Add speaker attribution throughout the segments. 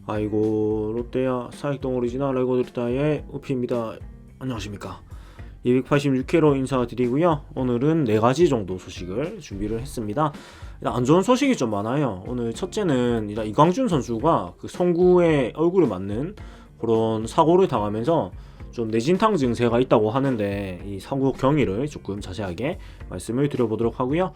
Speaker 1: 아이고 롯데야 사익동 오리지널 알고 드리다의 우피입니다. 안녕하십니까. 286회로 인사드리고요. 오늘은 4가지 정도 소식을 준비를 했습니다. 일단 안 좋은 소식이 좀 많아요. 오늘 첫째는 일단 이광준 선수가 그 송구에 얼굴을 맞는 그런 사고를 당하면서 좀 뇌진탕 증세가 있다고 하는데 이 사고 경위를 조금 자세하게 말씀을 드려보도록 하고요.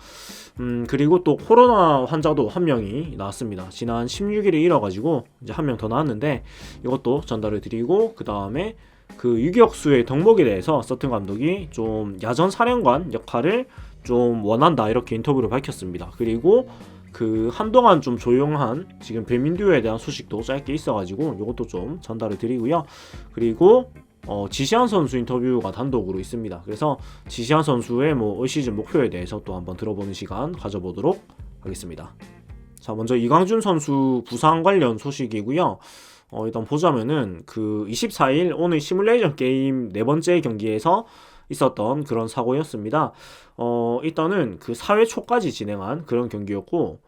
Speaker 1: 그리고 또 코로나 환자도 한 명이 나왔습니다. 지난 16일에 일어가지고 이제 한 명 더 나왔는데 이것도 전달을 드리고, 그 다음에 그 유격수의 덕목에 대해서 서튼 감독이 좀 야전 사령관 역할을 좀 원한다 이렇게 인터뷰를 밝혔습니다. 그리고 그 한동안 좀 조용한 지금 배민듀에 대한 소식도 짧게 있어가지고 이것도 좀 전달을 드리고요. 그리고 지시한 선수 인터뷰가 단독으로 있습니다. 그래서 지시한 선수의 올 시즌 목표에 대해서 또 한번 들어보는 시간 가져보도록 하겠습니다. 자, 먼저 이광준 선수 부상 관련 소식이고요. 일단 보자면은 그 24일 오늘 시뮬레이션 게임 네 번째 경기에서 있었던 그런 사고였습니다. 일단은 그 4회 초까지 진행한 그런 경기였고,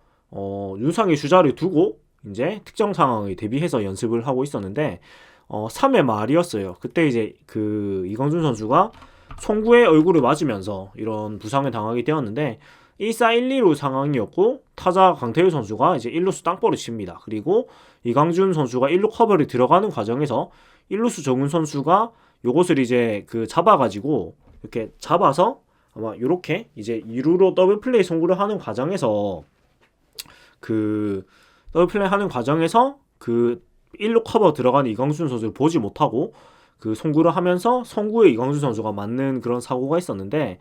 Speaker 1: 윤상의 주자를 두고 이제 특정 상황에 대비해서 연습을 하고 있었는데 3회 말이었어요. 그때 이제 그 이광준 선수가 송구의 얼굴을 맞으면서 이런 부상을 당하게 되었는데 1사 1, 2루 상황이었고, 타자 강태일 선수가 이제 1루수 땅볼을 칩니다. 그리고 이광준 선수가 1루 커버를 들어가는 과정에서 1루수 정훈 선수가 요것을 이제 그 잡아가지고 이렇게 잡아서 아마 요렇게 이제 2루로 더블 플레이 송구를 하는 과정에서 그 더블 플레이 하는 과정에서 그 1루 커버 들어가는 이광준 선수를 보지 못하고 그 송구를 하면서 송구에 이광준 선수가 맞는 그런 사고가 있었는데,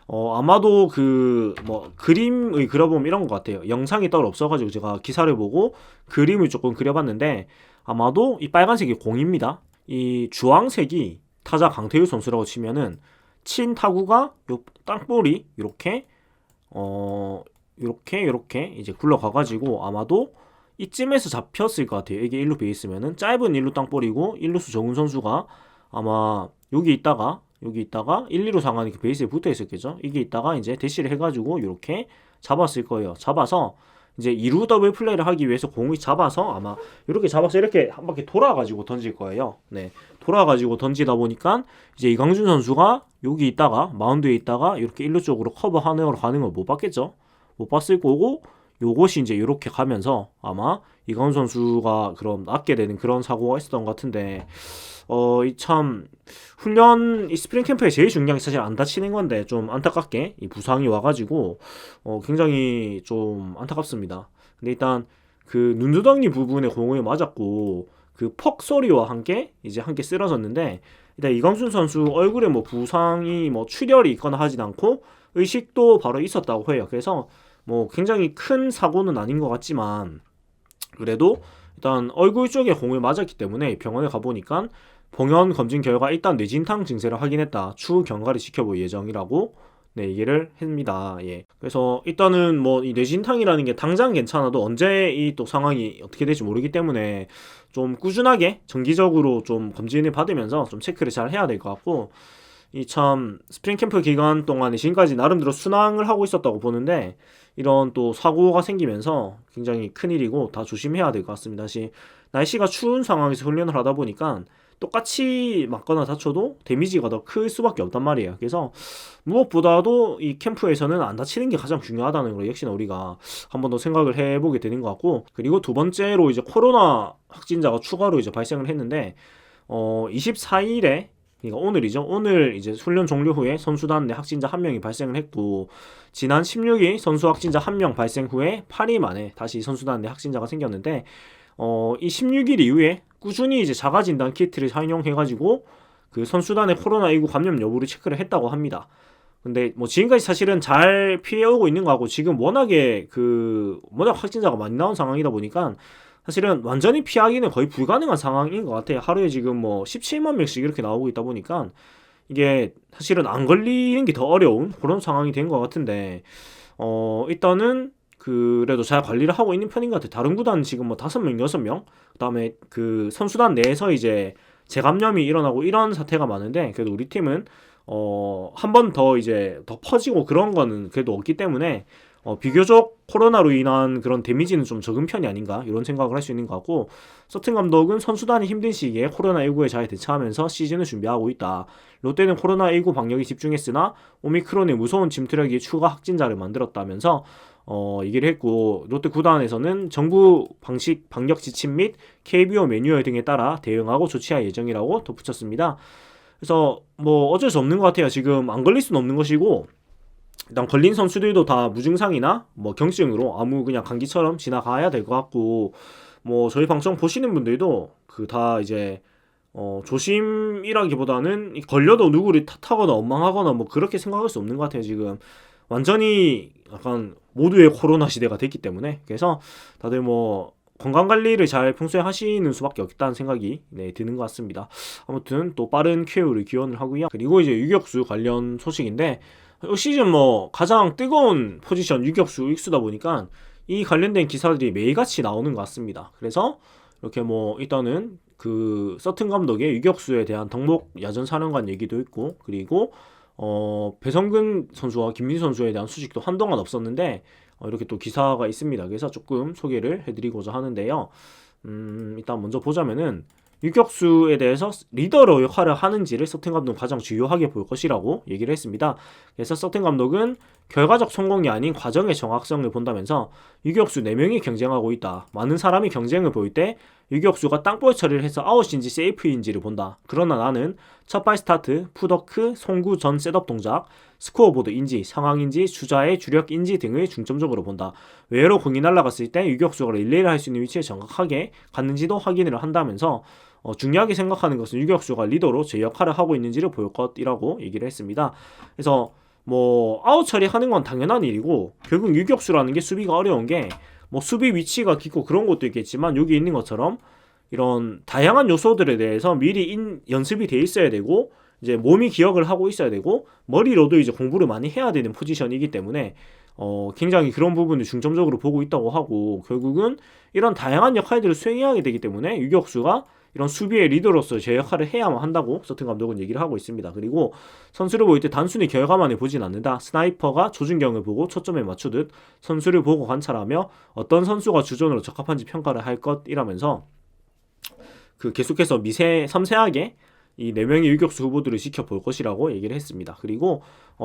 Speaker 1: 아마도 그 그림의 그려보면 이런 것 같아요. 영상이 따로 없어가지고 제가 기사를 보고 그림을 조금 그려봤는데 아마도 이 빨간색이 공입니다. 이 주황색이 타자 강태일 선수라고 치면은 친 타구가 요 땅볼이 이렇게 이제 굴러가가지고 아마도 이쯤에서 잡혔을 것 같아요. 이게 1루 베이스면은 짧은 1루 땅볼이고 1루수 정훈 선수가 아마 여기 있다가 1, 2루 상황이 그 베이스에 붙어 있었겠죠. 이게 있다가 이제 대시를 해가지고 이렇게 잡았을 거예요. 잡아서 이제 2루 더블 플레이를 하기 위해서 공을 잡아서 아마 이렇게 잡아서 이렇게 한 바퀴 돌아가지고 던질 거예요. 네, 돌아가지고 던지다 보니까 이제 이광준 선수가 여기 있다가 마운드에 있다가 이렇게 1루 쪽으로 커버하는 가는 걸 못 봤겠죠. 못 봤을 거고, 요것이 이제 이렇게 가면서 아마 이광준 선수가 그럼 낫게 되는 그런 사고가 있었던 것 같은데, 이 참 훈련 이 스프링 캠프에 제일 중요한 게 사실 안 다치는 건데 좀 안타깝게 이 부상이 와가지고 굉장히 좀 안타깝습니다. 근데 일단 그 눈두덩이 부분에 공을 맞았고 그 퍽 소리와 함께 쓰러졌는데, 일단 이광준 선수 얼굴에 부상이 출혈이 있거나 하진 않고 의식도 바로 있었다고 해요. 그래서 굉장히 큰 사고는 아닌 것 같지만 그래도 일단 얼굴 쪽에 공을 맞았기 때문에 병원에 가보니까 봉연 검진 결과 일단 뇌진탕 증세를 확인했다. 추후 경과를 지켜볼 예정이라고 얘기를 합니다. 예. 그래서 일단은 이 뇌진탕이라는 게 당장 괜찮아도 언제 이 또 상황이 어떻게 될지 모르기 때문에 좀 꾸준하게 정기적으로 좀 검진을 받으면서 좀 체크를 잘 해야 될 것 같고, 이 참 스프링 캠프 기간 동안에 지금까지 나름대로 순항을 하고 있었다고 보는데 이런 또 사고가 생기면서 굉장히 큰일이고 다 조심해야 될 것 같습니다. 다시 날씨가 추운 상황에서 훈련을 하다 보니까 똑같이 맞거나 다쳐도 데미지가 더 클 수밖에 없단 말이에요. 그래서 무엇보다도 이 캠프에서는 안 다치는 게 가장 중요하다는 걸 역시나 우리가 한 번 더 생각을 해보게 되는 것 같고, 그리고 두 번째로 이제 코로나 확진자가 추가로 이제 발생을 했는데 24일에, 그러니까 오늘이죠. 오늘 이제 훈련 종료 후에 선수단 내 확진자 한 명이 발생을 했고, 지난 16일 선수 확진자 한 명 발생 후에 8일 만에 다시 선수단 내 확진자가 생겼는데, 이 16일 이후에 꾸준히 이제 자가진단 키트를 사용해가지고 그 선수단의 코로나19 감염 여부를 체크를 했다고 합니다. 근데 지금까지 사실은 잘 피해오고 있는 거하고, 지금 워낙에 워낙 확진자가 많이 나온 상황이다 보니까 사실은 완전히 피하기는 거의 불가능한 상황인 것 같아요. 하루에 지금 17만 명씩 이렇게 나오고 있다 보니까 이게 사실은 안 걸리는 게 더 어려운 그런 상황이 된 것 같은데, 일단은 그래도 잘 관리를 하고 있는 편인 것 같아요. 다른 구단은 지금 5명, 6명, 그 다음에 그 선수단 내에서 이제 재감염이 일어나고 이런 사태가 많은데, 그래도 우리 팀은 한 번 더 이제 더 퍼지고 그런 거는 그래도 없기 때문에 비교적 코로나로 인한 그런 데미지는 좀 적은 편이 아닌가 이런 생각을 할 수 있는 것 같고, 서튼 감독은 선수단이 힘든 시기에 코로나19에 잘 대처하면서 시즌을 준비하고 있다. 롯데는 코로나19 방역에 집중했으나 오미크론의 무서운 침투력이 추가 확진자를 만들었다면서 얘기를 했고, 롯데 구단에서는 정부 방식 방역 지침 및 KBO 매뉴얼 등에 따라 대응하고 조치할 예정이라고 덧붙였습니다. 그래서 뭐 어쩔 수 없는 것 같아요. 지금 안 걸릴 수는 없는 것이고, 일단 걸린 선수들도 다 무증상이나 뭐 경증으로 아무 그냥 감기처럼 지나가야 될 것 같고, 뭐 저희 방송 보시는 분들도 그 다 이제 조심이라기보다는 걸려도 누구를 탓하거나 원망하거나 뭐 그렇게 생각할 수 없는 것 같아요. 지금 완전히 약간 모두의 코로나 시대가 됐기 때문에. 그래서 다들 뭐 건강관리를 잘 평소에 하시는 수밖에 없다는 생각이 드는 것 같습니다. 아무튼 또 빠른 쾌유를 기원을 하고요. 그리고 이제 유격수 관련 소식인데, 이 시즌 뭐 가장 뜨거운 포지션 유격수 우익수다 보니까 이 관련된 기사들이 매일같이 나오는 것 같습니다. 그래서 이렇게 뭐 일단은 그 서튼 감독의 유격수에 대한 덕목 야전 사령관 얘기도 있고, 그리고 배성근 선수와 김민수 선수에 대한 소식도 한동안 없었는데 이렇게 또 기사가 있습니다. 그래서 조금 소개를 해드리고자 하는데요. 일단 먼저 보자면은 유격수에 대해서 리더로 역할을 하는지를 서튼 감독은 가장 중요하게 볼 것이라고 얘기를 했습니다. 그래서 서튼 감독은 결과적 성공이 아닌 과정의 정확성을 본다면서 유격수 4명이 경쟁하고 있다. 많은 사람이 경쟁을 보일 때 유격수가 땅볼 처리를 해서 아웃인지 세이프인지를 본다. 그러나 나는 첫발 스타트, 풋워크, 송구 전 셋업 동작, 스코어보드 인지, 상황인지, 주자의 주력 인지 등을 중점적으로 본다. 외로 공이 날아갔을 때 유격수가 릴레이를 할 수 있는 위치에 정확하게 갔는지도 확인을 한다면서 중요하게 생각하는 것은 유격수가 리더로 제 역할을 하고 있는지를 볼 것이라고 얘기를 했습니다. 그래서 뭐 아웃 처리하는 건 당연한 일이고, 결국 유격수라는 게 수비가 어려운 게 뭐 수비 위치가 깊고 그런 것도 있겠지만, 여기 있는 것처럼 이런 다양한 요소들에 대해서 미리 연습이 돼 있어야 되고, 이제 몸이 기억을 하고 있어야 되고, 머리로도 이제 공부를 많이 해야 되는 포지션이기 때문에 굉장히 그런 부분을 중점적으로 보고 있다고 하고, 결국은 이런 다양한 역할들을 수행해야 되기 때문에 유격수가 이런 수비의 리더로서 제 역할을 해야만 한다고 서튼 감독은 얘기를 하고 있습니다. 그리고 선수를 볼 때 단순히 결과만을 보진 않는다. 스나이퍼가 조준경을 보고 초점에 맞추듯 선수를 보고 관찰하며 어떤 선수가 주전으로 적합한지 평가를 할 것이라면서 그 계속해서 섬세하게 이 4명의 유격수 후보들을 지켜볼 것이라고 얘기를 했습니다. 그리고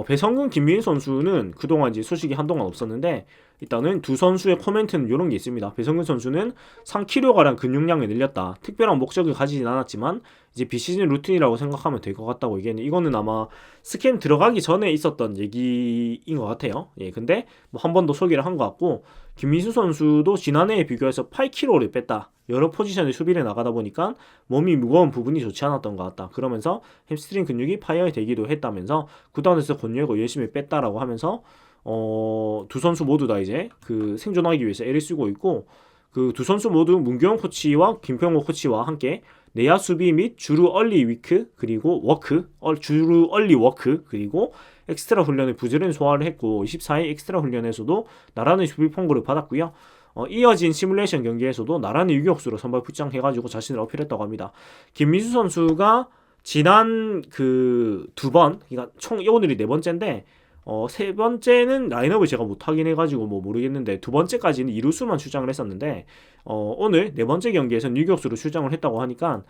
Speaker 1: 배성근, 김민수 선수는 그동안 이제 소식이 한동안 없었는데, 일단은 두 선수의 코멘트는 이런 게 있습니다. 배성근 선수는 3kg가량 근육량을 늘렸다. 특별한 목적을 가지진 않았지만 이제 비시즌 루틴이라고 생각하면 될 것 같다고 얘기했는데, 이거는 아마 스캠 들어가기 전에 있었던 얘기인 것 같아요. 예, 근데 뭐 한 번 더 소개를 한 것 같고, 김민수 선수도 지난해에 비교해서 8kg를 뺐다. 여러 포지션의 수비를 나가다 보니까 몸이 무거운 부분이 좋지 않았던 것 같다. 그러면서 햄스트링 근육이 파열되기도 했다면서 구단에서 권유하고 열심히 뺐다라고 하면서 두 선수 모두 다 이제 그 생존하기 위해서 애를 쓰고 있고, 그 두 선수 모두 문경원 코치와 김평호 코치와 함께 내야 수비 및 주루 얼리 위크 그리고 주루 얼리 워크 그리고 엑스트라 훈련을 부지런히 소화를 했고, 24일 엑스트라 훈련에서도 나란히 수비 통보를 받았고요. 이어진 시뮬레이션 경기에서도 나란히 유격수로 선발 출장해가지고 자신을 어필했다고 합니다. 김민수 선수가 지난 그 두 번, 그러니까 총 오늘이 4번째인데 세 번째는 라인업을 제가 못 하긴 해가지고 뭐 모르겠는데, 두 번째까지는 이루수만 출장을 했었는데 오늘 4번째 경기에서는 유격수로 출장을 했다고 하니까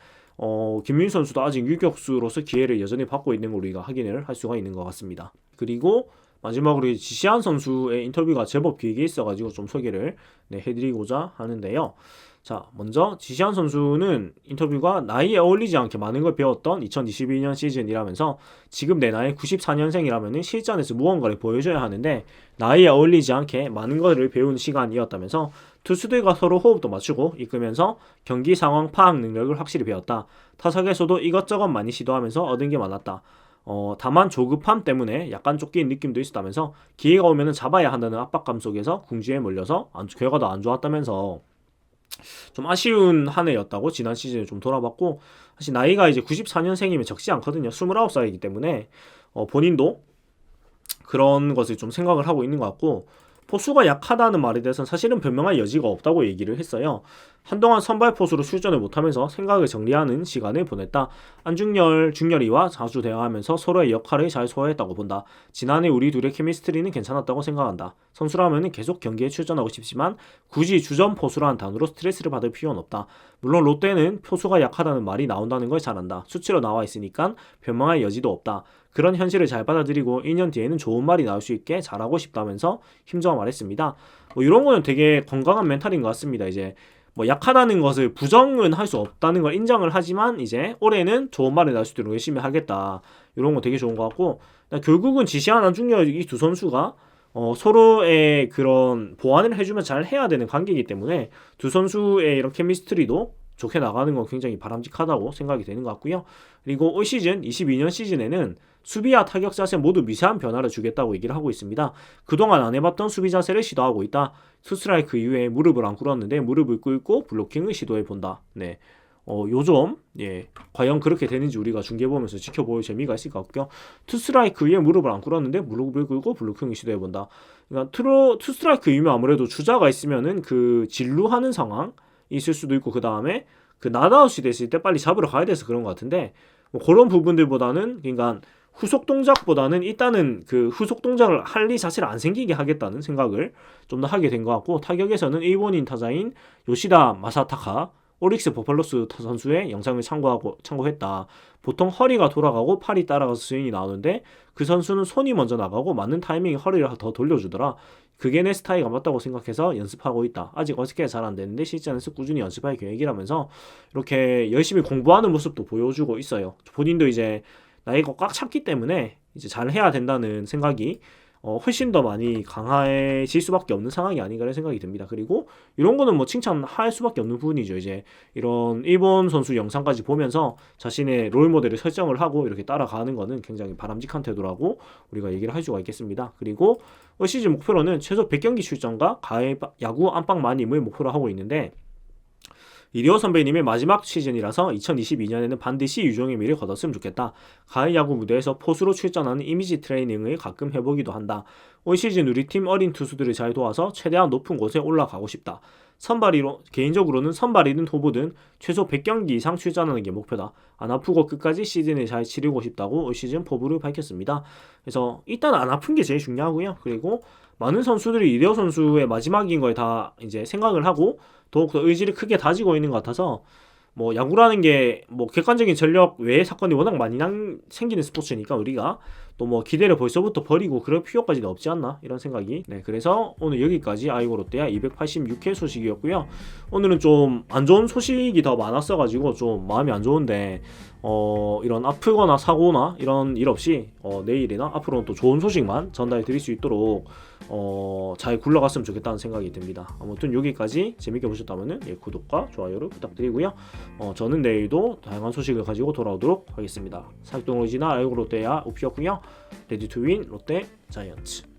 Speaker 1: 김민수 선수도 아직 유격수로서 기회를 여전히 받고 있는 걸 우리가 확인을 할 수가 있는 것 같습니다. 그리고 마지막으로 지시한 선수의 인터뷰가 제법 길게 있어가지고 좀 소개를 해드리고자 하는데요. 자, 먼저 지시한 선수는 인터뷰가 나이에 어울리지 않게 많은 걸 배웠던 2022년 시즌이라면서, 지금 내 나이 94년생이라면 실전에서 무언가를 보여줘야 하는데 나이에 어울리지 않게 많은 것을 배우는 시간이었다면서, 투수들과 서로 호흡도 맞추고 이끌면서 경기 상황 파악 능력을 확실히 배웠다. 타석에서도 이것저것 많이 시도하면서 얻은 게 많았다. 다만 조급함 때문에 약간 쫓기는 느낌도 있었다면서, 기회가 오면 잡아야 한다는 압박감 속에서 궁지에 몰려서 결과도 안 좋았다면서 좀 아쉬운 한 해였다고 지난 시즌을 좀 돌아봤고, 사실 나이가 이제 94년생이면 적지 않거든요. 29살이기 때문에 본인도 그런 것을 좀 생각을 하고 있는 것 같고, 포수가 약하다는 말에 대해서는 사실은 변명할 여지가 없다고 얘기를 했어요. 한동안 선발 포수로 출전을 못하면서 생각을 정리하는 시간을 보냈다. 중열이와 자주 대화하면서 서로의 역할을 잘 소화했다고 본다. 지난해 우리 둘의 케미스트리는 괜찮았다고 생각한다. 선수라면 계속 경기에 출전하고 싶지만 굳이 주전 포수라는 단어로 스트레스를 받을 필요는 없다. 물론 롯데는 표수가 약하다는 말이 나온다는 걸 잘 안다. 수치로 나와 있으니까 변명할 여지도 없다. 그런 현실을 잘 받아들이고 1년 뒤에는 좋은 말이 나올 수 있게 잘하고 싶다면서 힘줘서 말했습니다. 뭐 이런 거는 되게 건강한 멘탈인 것 같습니다. 이제 뭐 약하다는 것을 부정은 할 수 없다는 걸 인정을 하지만 이제 올해는 좋은 말이 나올 수 있도록 열심히 하겠다. 이런 거 되게 좋은 것 같고 결국은 지시한 안중열 이 두 선수가 서로의 그런 보완을 해주면 잘 해야 되는 관계이기 때문에 두 선수의 이런 케미스트리도 좋게 나가는 건 굉장히 바람직하다고 생각이 되는 것 같고요. 그리고 올 시즌 22년 시즌에는 수비와 타격 자세 모두 미세한 변화를 주겠다고 얘기를 하고 있습니다. 그동안 안 해봤던 수비 자세를 시도하고 있다. 투스트라이크 이후에 무릎을 안 꿇었는데 무릎을 꿇고 블로킹을 시도해 본다. 네. 요점 과연 그렇게 되는지 우리가 중계 보면서 지켜볼 재미가 있을 것 같고요. 투스트라이크 위에 무릎을 안 꿇었는데 무릎을 꿇고 블로킹을 시도해 본다. 그러니까 투스트라이크 이후면 아무래도 주자가 있으면은 그 진루하는 상황 있을 수도 있고 그 다음에 그 나다웃이 됐을 때 빨리 잡으러 가야 돼서 그런 것 같은데 뭐 그런 부분들보다는 그러니까 후속 동작보다는 일단은 그 후속 동작을 할 일 자체를 안 생기게 하겠다는 생각을 좀 더 하게 된 것 같고 타격에서는 일본인 타자인 요시다 마사타카 오릭스 버팔로스 선수의 영상을 참고했다. 보통 허리가 돌아가고 팔이 따라가서 스윙이 나오는데 그 선수는 손이 먼저 나가고 맞는 타이밍에 허리를 더 돌려주더라. 그게 내 스타일이 맞다고 생각해서 연습하고 있다. 아직 어떻게 잘 안 되는데 실전에서 꾸준히 연습할 계획이라면서 이렇게 열심히 공부하는 모습도 보여주고 있어요. 본인도 이제 나이가 꽉 찼기 때문에 이제 잘 해야 된다는 생각이 훨씬 더 많이 강해질 수밖에 없는 상황이 아닌가 생각이 듭니다. 그리고 이런 거는 뭐 칭찬할 수밖에 없는 부분이죠. 이제 이런 일본 선수 영상까지 보면서 자신의 롤 모델을 설정을 하고 이렇게 따라가는 거는 굉장히 바람직한 태도라고 우리가 얘기를 할 수가 있겠습니다. 그리고 올 시즌 목표로는 최소 100경기 출전과 가을 야구 안방 마님을 목표로 하고 있는데 이리오 선배님의 마지막 시즌이라서 2022년에는 반드시 유종의 미를 거뒀으면 좋겠다. 가을 야구 무대에서 포수로 출전하는 이미지 트레이닝을 가끔 해보기도 한다. 올 시즌 우리 팀 어린 투수들을 잘 도와서 최대한 높은 곳에 올라가고 싶다. 개인적으로는 선발이든 후보든 최소 100경기 이상 출전하는 게 목표다. 안 아프고 끝까지 시즌을 잘 치르고 싶다고 올 시즌 포부를 밝혔습니다. 그래서 일단 안 아픈 게 제일 중요하고요. 그리고 많은 선수들이 이대호 선수의 마지막인 걸 다 이제 생각을 하고 더욱더 의지를 크게 다지고 있는 것 같아서 뭐 야구라는 게 뭐 객관적인 전력 외의 사건이 워낙 많이 생기는 스포츠니까 우리가 또 뭐 기대를 벌써부터 버리고 그럴 필요까지는 없지 않나 이런 생각이 그래서 오늘 여기까지 아이고 롯데야 286회 소식이었고요. 오늘은 좀 안 좋은 소식이 더 많았어 가지고 좀 마음이 안 좋은데 이런 아프거나 사고나 이런 일 없이 내일이나 앞으로는 또 좋은 소식만 전달해 드릴 수 있도록 잘 굴러갔으면 좋겠다는 생각이 듭니다. 아무튼 여기까지 재밌게 보셨다면 구독과 좋아요를 부탁드리고요. 저는 내일도 다양한 소식을 가지고 돌아오도록 하겠습니다. 사육동 오리지널 아이고 롯데야 오피였고요. 레디 투 윈 롯데 자이언츠.